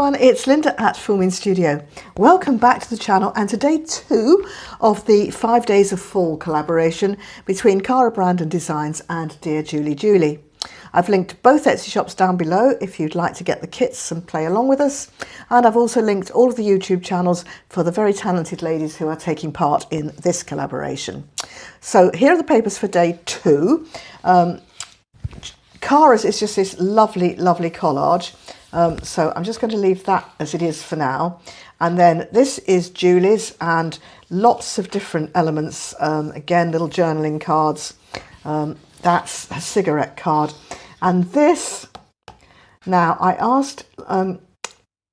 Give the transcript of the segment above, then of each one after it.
everyone, it's Linda at Filming Studio. Welcome back to the channel and to day 2 of the 5 Days of Fall collaboration between CARA Brand and Designs and Dear Julie. I've linked both Etsy shops down below if you'd like to get the kits and play along with us, and I've also linked all of the YouTube channels for the very talented ladies who are taking part in this collaboration. So here are the papers for day 2. CARA's is just this lovely collage. So I'm just going to leave that as it is for now. And then this is Julie's, and lots of different elements. Again, little journaling cards. That's a cigarette card. And this, now I asked,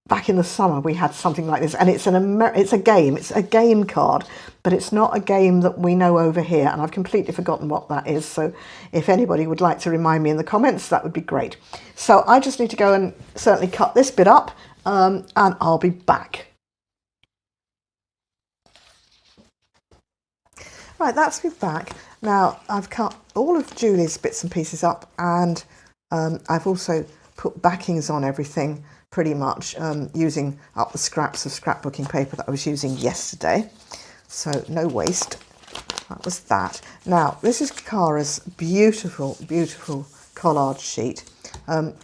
back in the summer we had something like this, and it's a game card, but it's not a game that we know over here, and I've completely forgotten what that is. So if anybody would like to remind me in the comments, that would be great. So I just need to go and certainly cut this bit up, and I'll be back. Right, that's me back. Now I've cut all of Julie's bits and pieces up, and I've also put backings on everything pretty much, using up the scraps of scrapbooking paper that I was using yesterday. So no waste. That was that. Now this is CARA's beautiful collage sheet, and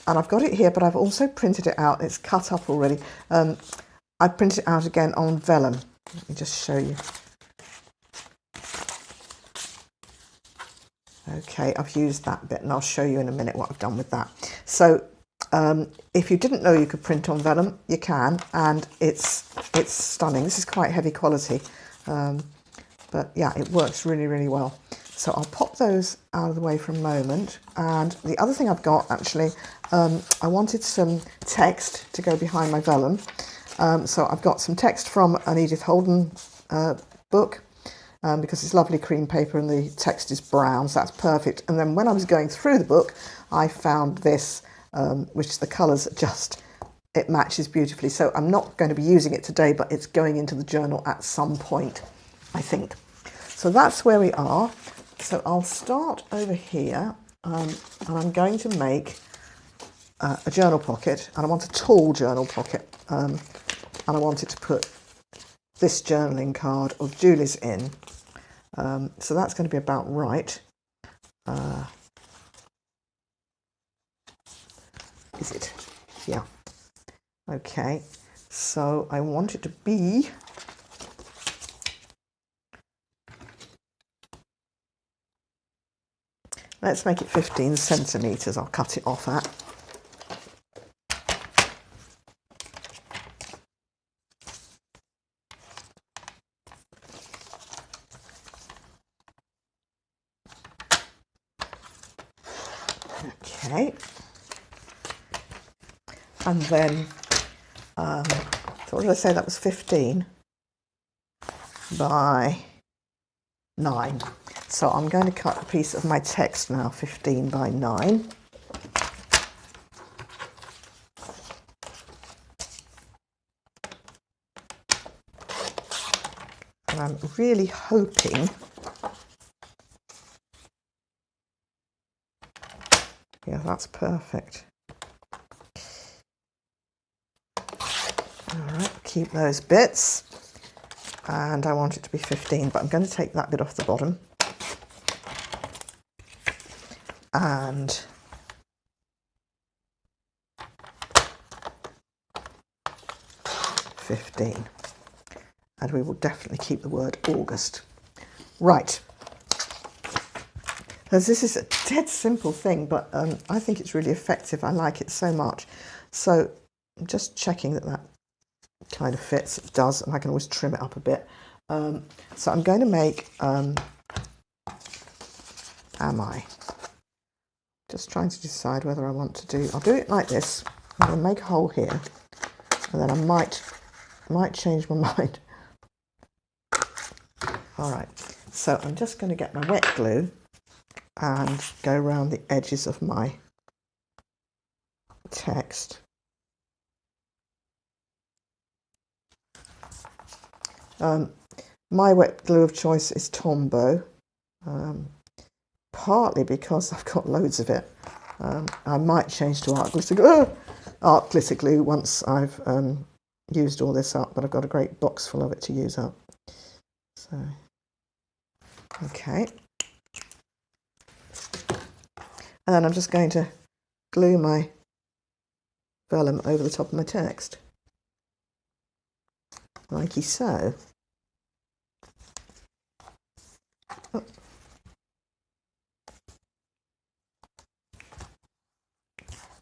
I've got it here, but I've also printed it out. It's cut up already. I printed it out again on vellum. Let me just show you. Okay, I've used that bit, and I'll show you in a minute what I've done with that. So if you didn't know you could print on vellum, you can, and it's stunning. This is quite heavy quality, but yeah, it works really well. So I'll pop those out of the way for a moment. And the other thing I've got, actually, I wanted some text to go behind my vellum. So I've got some text from an Edith Holden book, because it's lovely cream paper and the text is brown, so that's perfect. And then when I was going through the book, I found this, which the colours it matches beautifully. So I'm not going to be using it today, but it's going into the journal at some point, I think. So that's where we are. So I'll start over here, and I'm going to make a journal pocket, and I want a tall journal pocket, and I wanted to put this journaling card of Julie's in. So that's going to be about right. Is it? Yeah. Okay. So I want it to be let's make it 15 centimetres. I'll cut it off at. Okay. And then, so what did I say? That was 15 by 9. So I'm going to cut a piece of my text now, 15 by 9. And I'm really hoping, yeah, that's perfect. All right, keep those bits. And I want it to be 15, but I'm going to take that bit off the bottom. And $15. And we will definitely keep the word August. Right. Because this is a dead simple thing, but I think it's really effective. I like it so much. So I'm just checking that kind of fits. It does, and I can always trim it up a bit. So I'm going to make just trying to decide whether I want to do, I'll do it like this. I'm going to make a hole here, and then I might change my mind. All right, so I'm just going to get my wet glue and go around the edges of my text. My wet glue of choice is Tombow, partly because I've got loads of it. I might change to art glitter. art glitter glue once I've used all this up, but I've got a great box full of it to use up. So, okay. And I'm just going to glue my vellum over the top of my text, like so. Oh.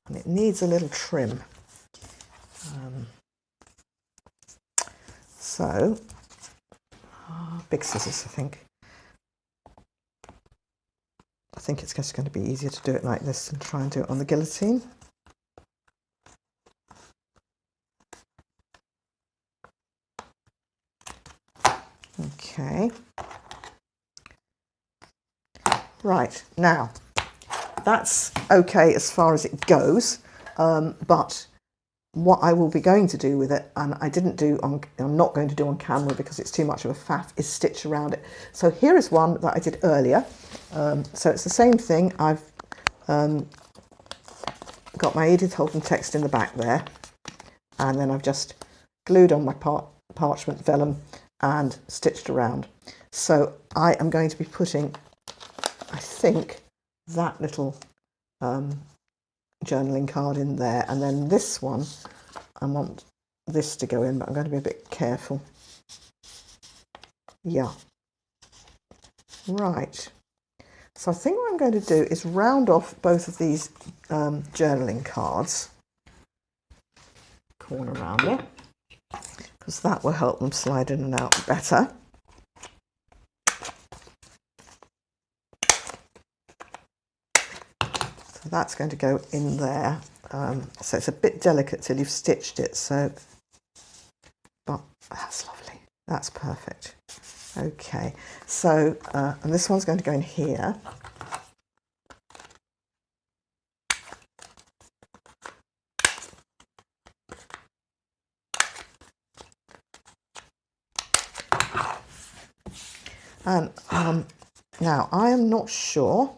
And it needs a little trim. So, big scissors, I think. I think it's just going to be easier to do it like this than try and do it on the guillotine. Okay. Right, now, that's okay as far as it goes, but what I will be going to do with it, and I'm not going to do on camera because it's too much of a faff, is stitch around it. So here is one that I did earlier. So it's the same thing. I've got my Edith Holden text in the back there, and then I've just glued on my parchment vellum and stitched around. So I am going to be putting, I think, that little journaling card in there, and then this one, I want this to go in, but I'm going to be a bit careful. Yeah. Right. So I think what I'm going to do is round off both of these journaling cards, corner rounder, because that will help them slide in and out better. So that's going to go in there. So it's a bit delicate till you've stitched it, so, but that's lovely. That's perfect. Okay, so, and this one's going to go in here. And now I am not sure.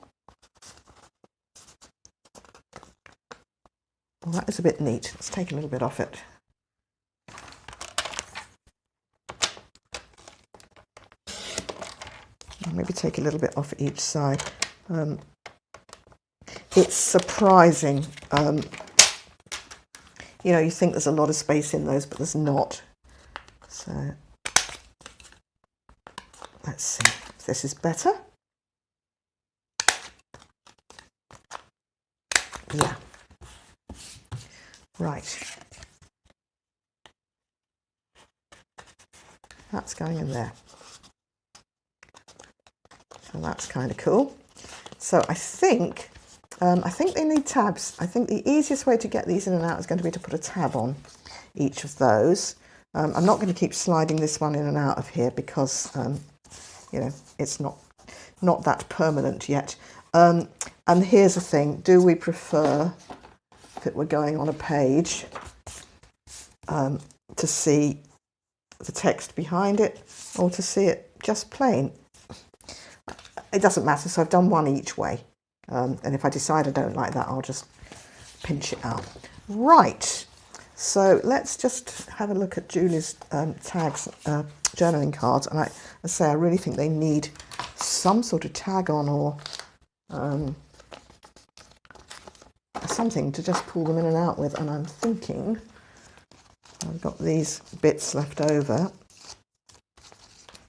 Well, that is a bit neat. Let's take a little bit off it. Maybe take a little bit off each side. It's surprising. You know, you think there's a lot of space in those, but there's not. So let's see if this is better. Yeah. Right. That's going in there. So that's kind of cool. So I think they need tabs. I think the easiest way to get these in and out is going to be to put a tab on each of those. I'm not going to keep sliding this one in and out of here because, you know, it's not that permanent yet. And here's the thing, do we prefer, if it were going on a page, to see the text behind it or to see it just plain? It doesn't matter, so I've done one each way. And if I decide I don't like that, I'll just pinch it out. Right, so let's just have a look at Julie's tags, journaling cards. And I say I really think they need some sort of tag on or something to just pull them in and out with. And I'm thinking I've got these bits left over.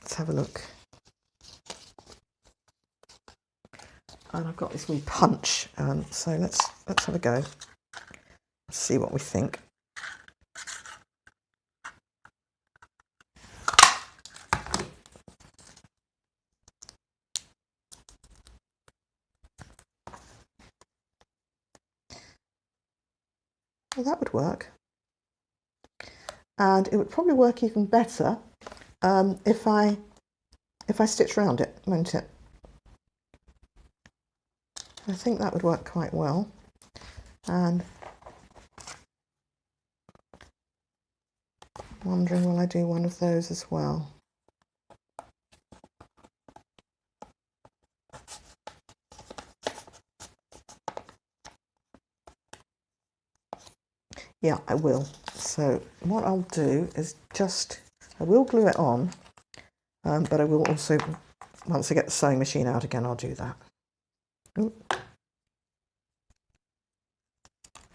Let's have a look. And I've got this wee punch, so let's have a go. Let's see what we think. Well, that would work, and it would probably work even better if I stitch around it, won't it? I think that would work quite well. And wondering, will I do one of those as well? Yeah, I will. So what I'll do is I will glue it on, but I will also, once I get the sewing machine out again, I'll do that. Ooh.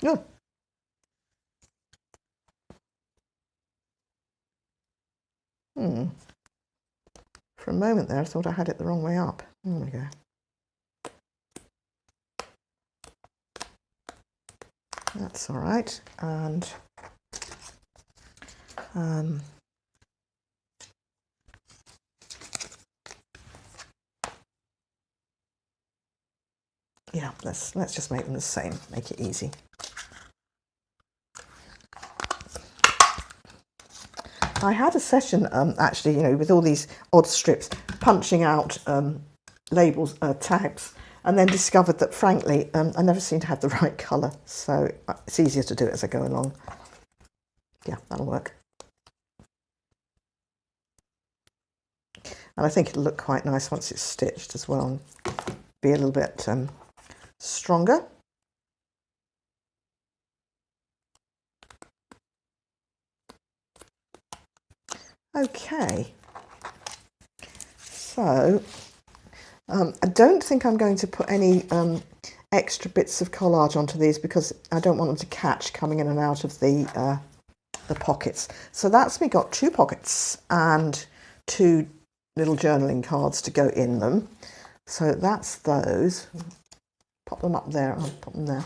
Good. For a moment there, I thought I had it the wrong way up. There we go. That's all right. And yeah, let's just make them the same. Make it easy. I had a session actually, you know, with all these odd strips, punching out labels, tags, and then discovered that, frankly, I never seem to have the right colour. So it's easier to do it as I go along. Yeah, that'll work. And I think it'll look quite nice once it's stitched as well, and be a little bit stronger. Okay, so I don't think I'm going to put any extra bits of collage onto these because I don't want them to catch coming in and out of the pockets. So that's me got 2 pockets and 2 little journaling cards to go in them. So that's those. Pop them up there. I'll pop them there.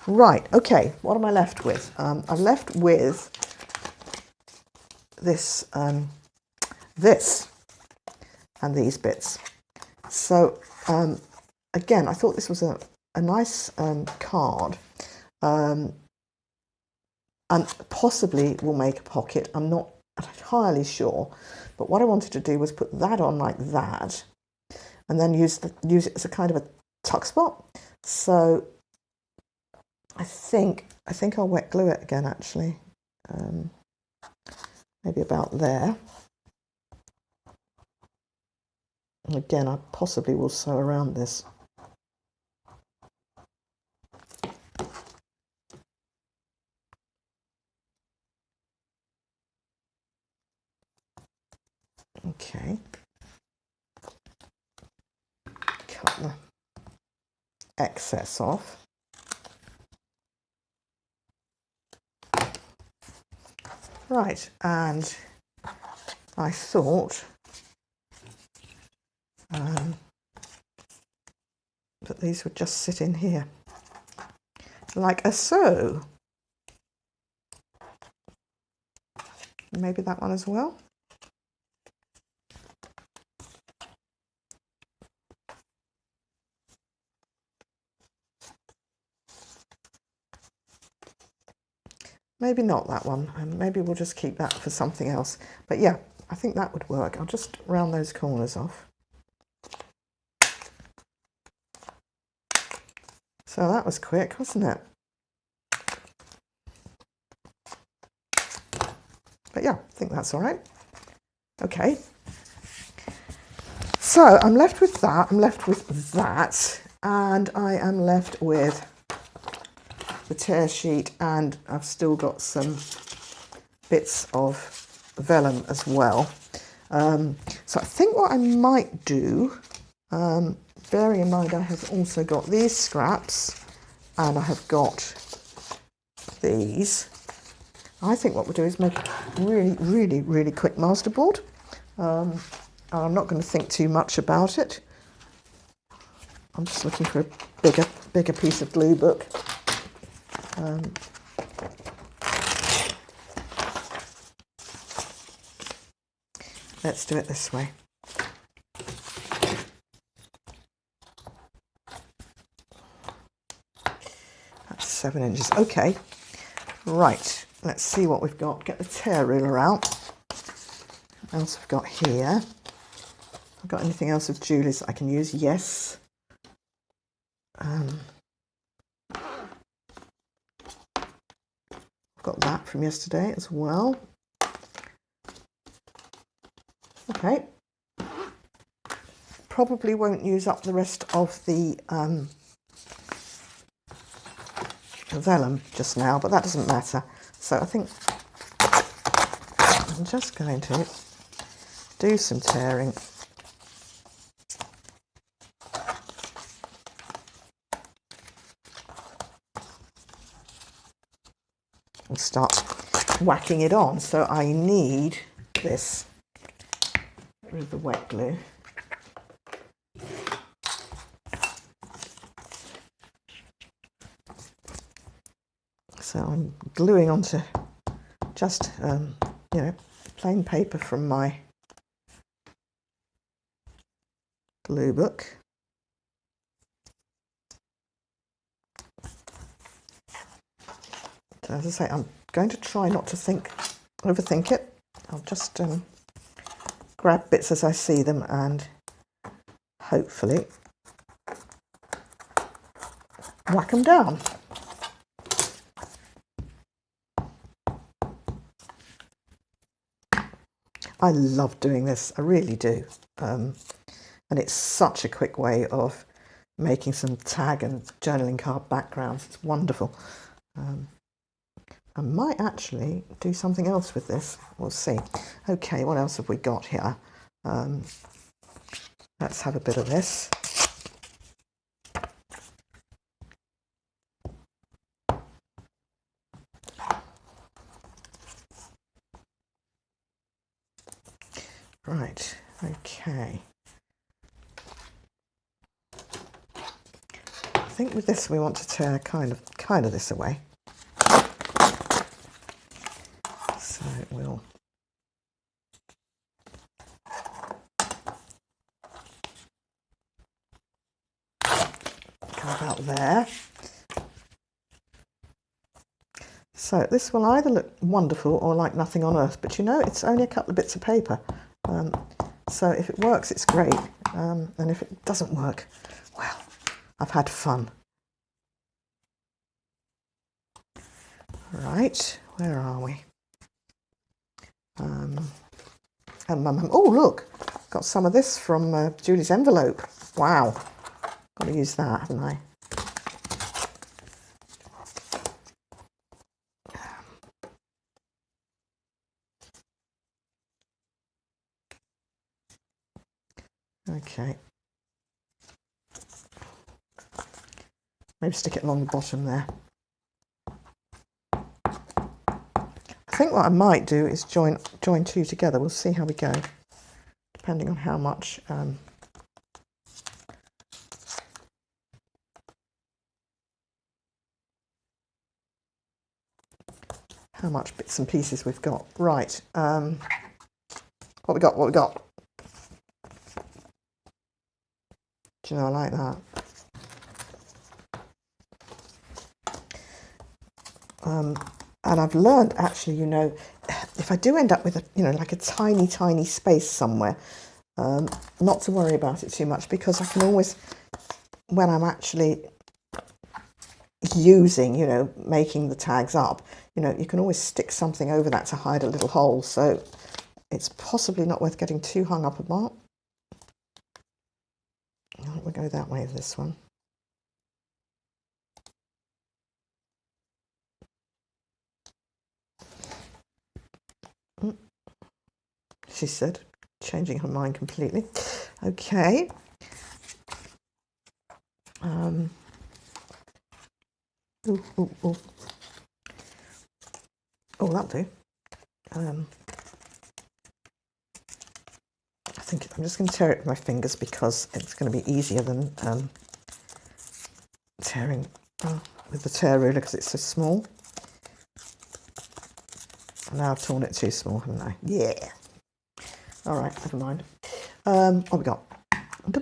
Right. Okay. What am I left with? I'm left with this, this, and these bits. So again, I thought this was a nice card, and possibly will make a pocket. I'm not entirely sure, but what I wanted to do was put that on like that, and then use it as a kind of a tuck spot. So I think I'll wet glue it again, actually. Maybe about there. And again, I possibly will sew around this. Okay. Cut the excess off. Right, and I thought that these would just sit in here like a so. Maybe that one as well. Maybe not that one, and maybe we'll just keep that for something else. But yeah, I think that would work. I'll just round those corners off. So that was quick, wasn't it? But yeah, I think that's all right. Okay. So I'm left with that, I'm left with that, and I am left with the tear sheet, and I've still got some bits of vellum as well. So I think what I might do, bearing in mind I have also got these scraps and I have got these, I think what we'll do is make a really quick masterboard. And I'm not going to think too much about it. I'm just looking for a bigger piece of glue book. Let's do it this way. That's 7 inches. Okay, right. Let's see what we've got. Get the tear ruler out. What else have we got here? I've got anything else of Julie's I can use? Yes. Got that from yesterday as well. Okay. Probably won't use up the rest of the vellum just now, but that doesn't matter. So I think I'm just going to do some tearing. And start whacking it on. So I need this. Get rid of the wet glue. So I'm gluing onto just, you know, plain paper from my glue book. So as I say, I'm going to try not to overthink it. I'll just grab bits as I see them and hopefully whack them down. I love doing this, I really do. And it's such a quick way of making some tag and journaling card backgrounds. It's wonderful. I might actually do something else with this. We'll see. Okay, what else have we got here? Let's have a bit of this. Right, okay. I think with this we want to tear kind of this away. So we'll go about there. So this will either look wonderful or like nothing on earth, but you know, it's only a couple of bits of paper. So if it works, it's great. And if it doesn't work, well, I've had fun. Right, where are we? And oh, look, got some of this from Julie's envelope. Wow, got to use that, haven't I? Okay. Maybe stick it along the bottom there. I think what I might do is join two together. We'll see how we go, depending on how much bits and pieces we've got. Right. What we got? What we got? Do you know, I like that. And I've learned, actually, you know, if I do end up with a, you know, like a tiny, tiny space somewhere, not to worry about it too much, because I can always, when I'm actually using, you know, making the tags up, you know, you can always stick something over that to hide a little hole. So it's possibly not worth getting too hung up about. I think we'll go that way with this one. She said, changing her mind completely. Okay. Ooh, ooh, ooh. Oh, that'll do. I think I'm just going to tear it with my fingers because it's going to be easier than tearing with the tear ruler because it's so small. Now I've torn it too small, haven't I? Yeah. All right, never mind. What have we got? Oh,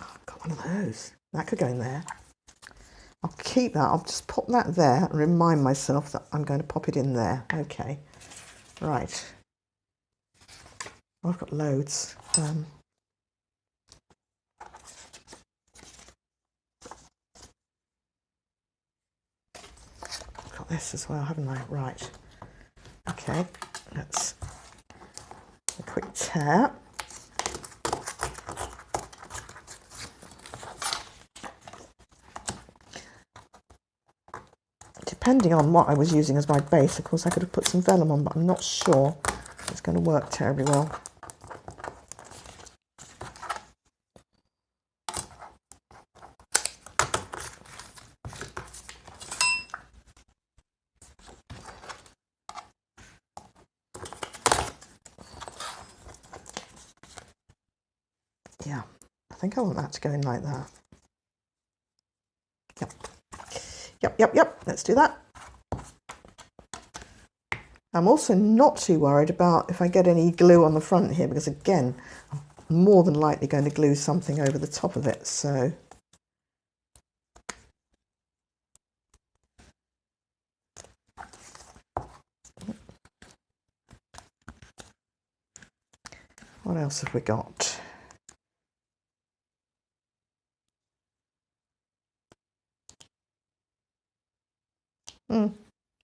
I've got one of those. That could go in there. I'll keep that. I'll just pop that there and remind myself that I'm going to pop it in there. Okay. Right. I've got loads. I've got this as well, haven't I? Right. Okay. Let's a quick tear. depending on what I was using as my base, of course I could have put some vellum on, but I'm not sure it's going to work terribly well. Yeah, I think I want that to go in like that. Yep, let's do that. I'm also not too worried about if I get any glue on the front here, because again, I'm more than likely going to glue something over the top of it, so. What else have we got?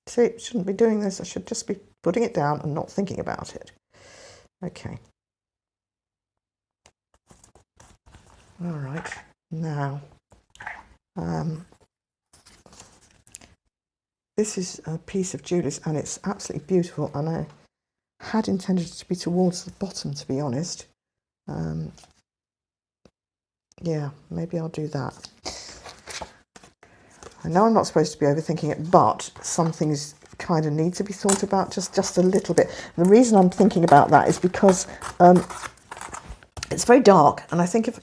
See, shouldn't be doing this. I should just be putting it down and not thinking about it. Okay. All right. Now, this is a piece of Julie's and it's absolutely beautiful, and I had intended it to be towards the bottom, to be honest. Yeah, maybe I'll do that. I know I'm not supposed to be overthinking it, but some things kind of need to be thought about just a little bit. And the reason I'm thinking about that is because it's very dark, and I think if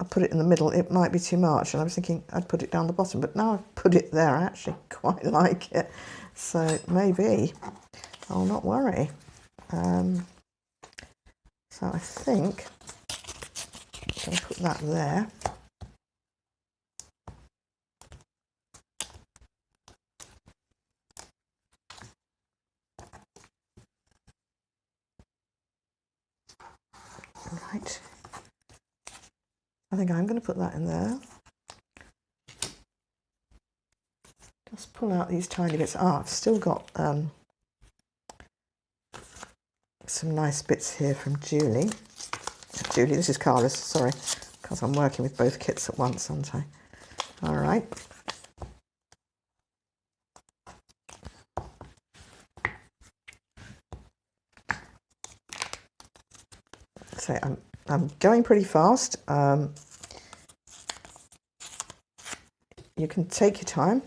I put it in the middle, it might be too much. And I was thinking I'd put it down the bottom, but now I've put it there, I actually quite like it. So maybe I'll not worry. So I think I'm going to put that there. Right. I think I'm going to put that in there. Just pull out these tiny bits. Ah, I've still got some nice bits here from Julie. This is CARA's, sorry, because I'm working with both kits at once, aren't I? All right. So I'm going pretty fast. You can take your time,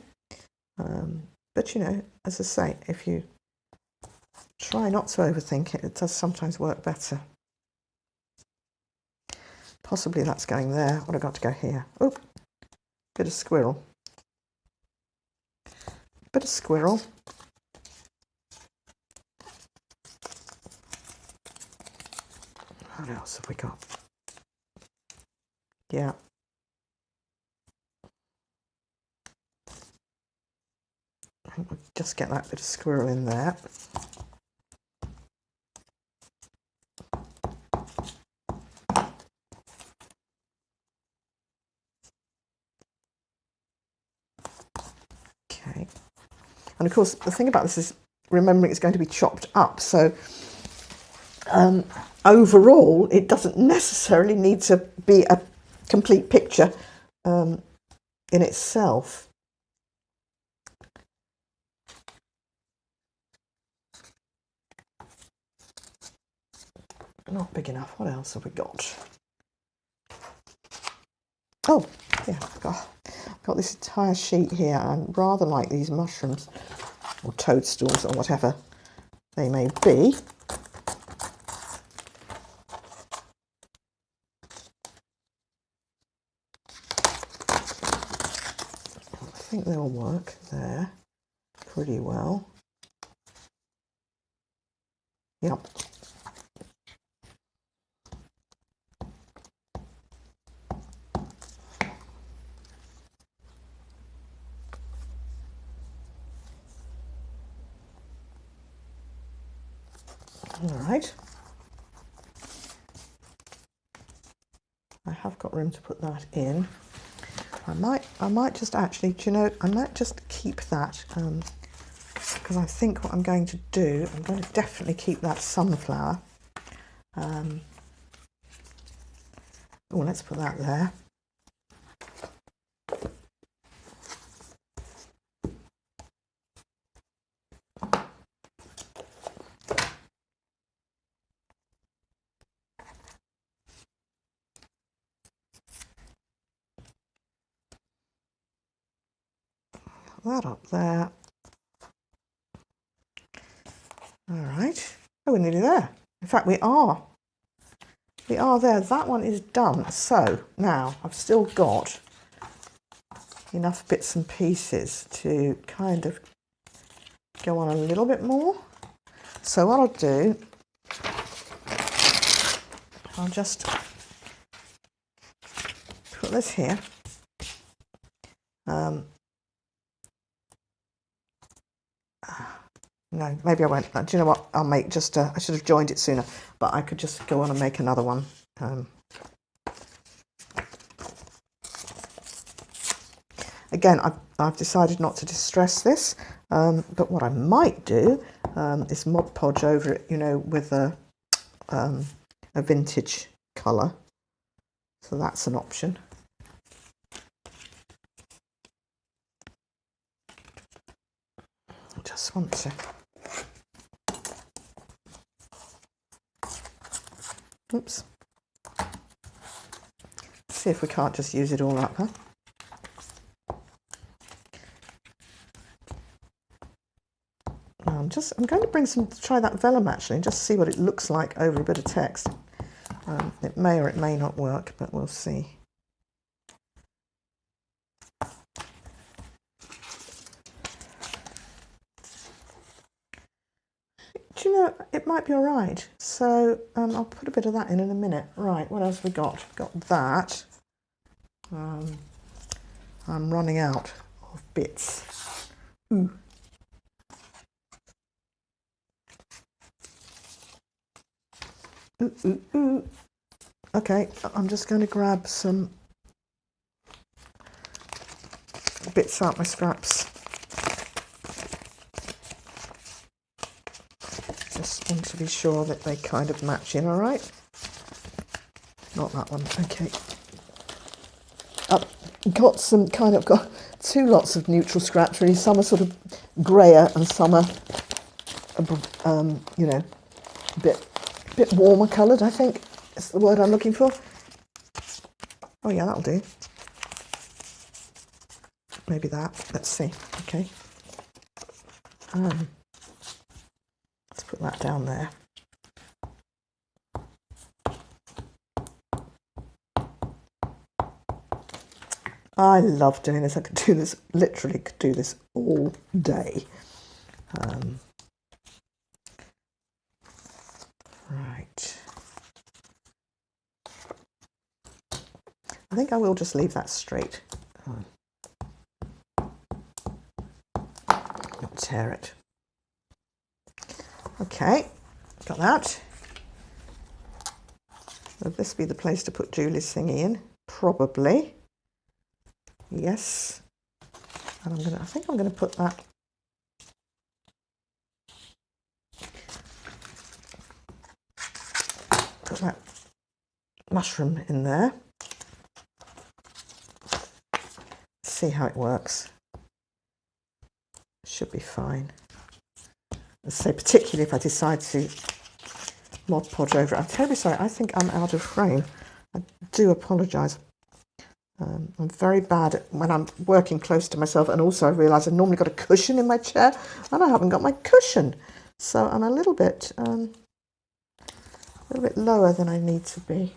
but you know, as I say, if you try not to overthink it, it does sometimes work better. Possibly that's going there. What have I got to go here? Oh, bit of squirrel. Bit of squirrel. What else have we got? Yeah. I think we'll just get that bit of squirrel in there. Okay. And of course, the thing about this is remembering it's going to be chopped up. So overall, it doesn't necessarily need to be a complete picture in itself. Not big enough. What else have we got? Oh, yeah, I've got this entire sheet here. I rather like these mushrooms or toadstools or whatever they may be. I think they'll work there pretty well. Yep. All right. I have got room to put that in. I might just actually, do you know, I might just keep that because I think what I'm going to do, I'm going to definitely keep that sunflower. Oh, let's put that there. Put that up there. All right. Oh, we're nearly there. In fact, we are. We are there. That one is done. So now I've still got enough bits and pieces to kind of go on a little bit more. So what I'll do, I'll just put this here. No, maybe I won't. Do you know what? I'll make just I should have joined it sooner, but I could just go on and make another one. Again, I've decided not to distress this, but what I might do is Mod Podge over it, you know, with a vintage colour. So that's an option. I just want to. Oops. See if we can't just use it all up, huh? I'm going to try that vellum actually, and just see what it looks like over a bit of text. It may or it may not work, but we'll see. Do you know, it might be all right. So I'll put a bit of that in a minute. Right, what else have we got? We've got that. I'm running out of bits. Ooh. Ooh, ooh, ooh. Okay, I'm just going to grab some bits out my scraps. Just want to be sure that they kind of match in, all right? Not that one, okay. I've got two lots of neutral scraps, really. Some are sort of grayer and some are, you know, a bit warmer coloured, I think is the word I'm looking for. Oh yeah, that'll do. Maybe that. Let's see. Okay. Let's put that down there. I love doing this. I could do this, literally could do this all day. Right. I think I will just leave that straight. Not tear it. Okay, got that. Would this be the place to put Julie's thingy in? Probably. Yes. And I think I'm gonna put that. Put that mushroom in there. See how it works. Should be fine. Let's say, particularly if I decide to Mod Podge over it. I'm terribly sorry. I think I'm out of frame. I do apologise. I'm very bad at when I'm working close to myself, and also I realise I've normally got a cushion in my chair and I haven't got my cushion, so I'm a little bit lower than I need to be.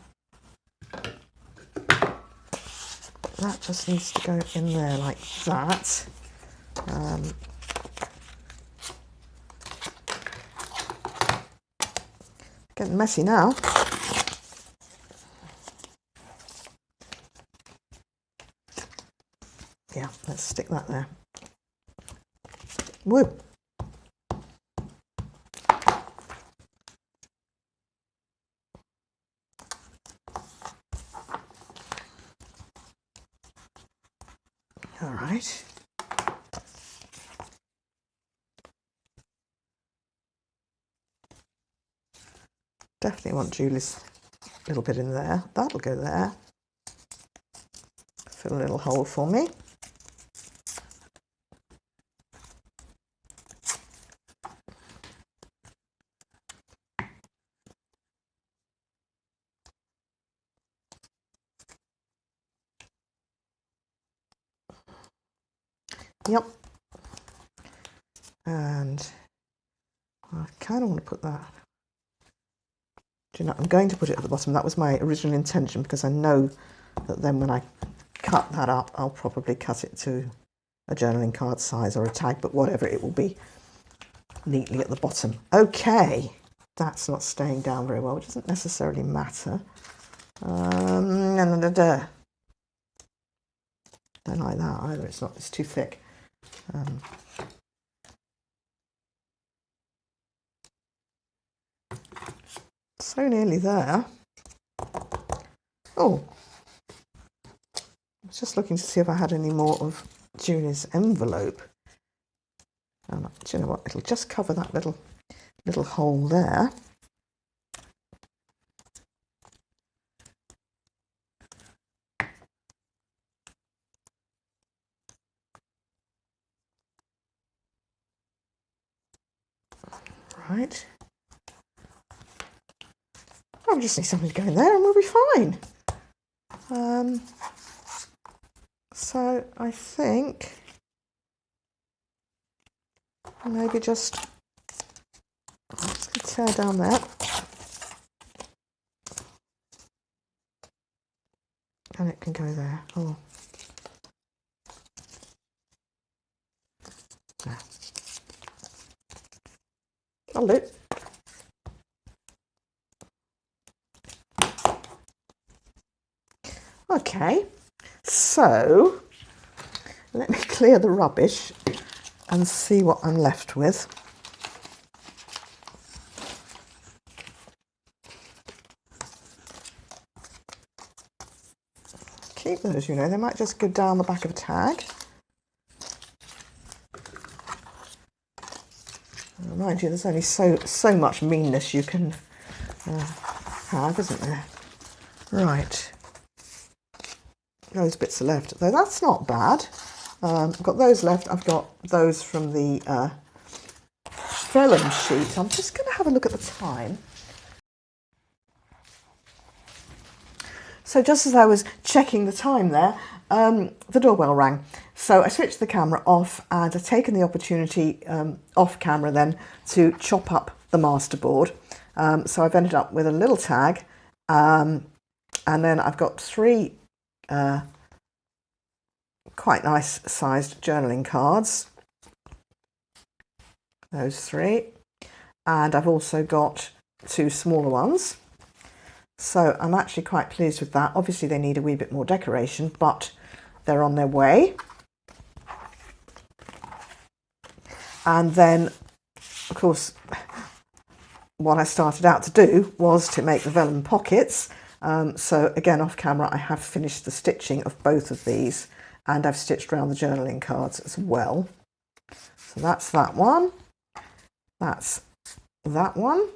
That just needs to go in there like that. Getting messy now. Yeah, let's stick that there. Woo! All right. Definitely want Julie's little bit in there. That'll go there. Fill a little hole for me. Yep, And I kind of want to put that, do you know, I'm going to put it at the bottom. That was my original intention, because I know that then when I cut that up, I'll probably cut it to a journaling card size or a tag, but whatever, it will be neatly at the bottom. Okay, that's not staying down very well, which doesn't necessarily matter. Don't like that either, it's too thick. So nearly there. Oh, I was just looking to see if I had any more of Julie's envelope. Do you know what? It'll just cover that little hole there. Right. I just need something to go in there and we'll be fine. So I think maybe just tear down that. And it can go there. Oh. There. That'll do. Okay, so let me clear the rubbish and see what I'm left with. Keep those, you know, they might just go down the back of a tag. Mind you, there's only so much meanness you can have, isn't there? Right. Those bits are left, though that's not bad. I've got those left. I've got those from the vellum sheet. I'm just going to have a look at the time. So just as I was checking the time there, the doorbell rang. So I switched the camera off and I've taken the opportunity off camera then to chop up the masterboard. So I've ended up with a little tag, and then I've got 3 quite nice sized journaling cards, those 3, and I've also got 2 smaller ones, so I'm actually quite pleased with that. Obviously they need a wee bit more decoration, but they're on their way. And then of course what I started out to do was to make the vellum pockets. So again, off camera, I have finished the stitching of both of these, and I've stitched around the journaling cards as well. So that's that one. That's that one.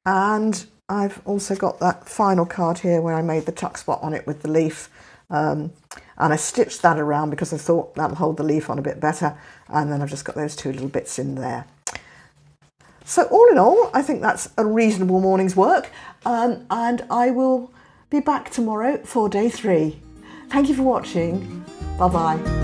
And I've also got that final card here where I made the tuck spot on it with the leaf. And I stitched that around because I thought that'll hold the leaf on a bit better. And then I've just got those 2 little bits in there. So all in all, I think that's a reasonable morning's work, and I will be back tomorrow for day 3. Thank you for watching. Bye-bye.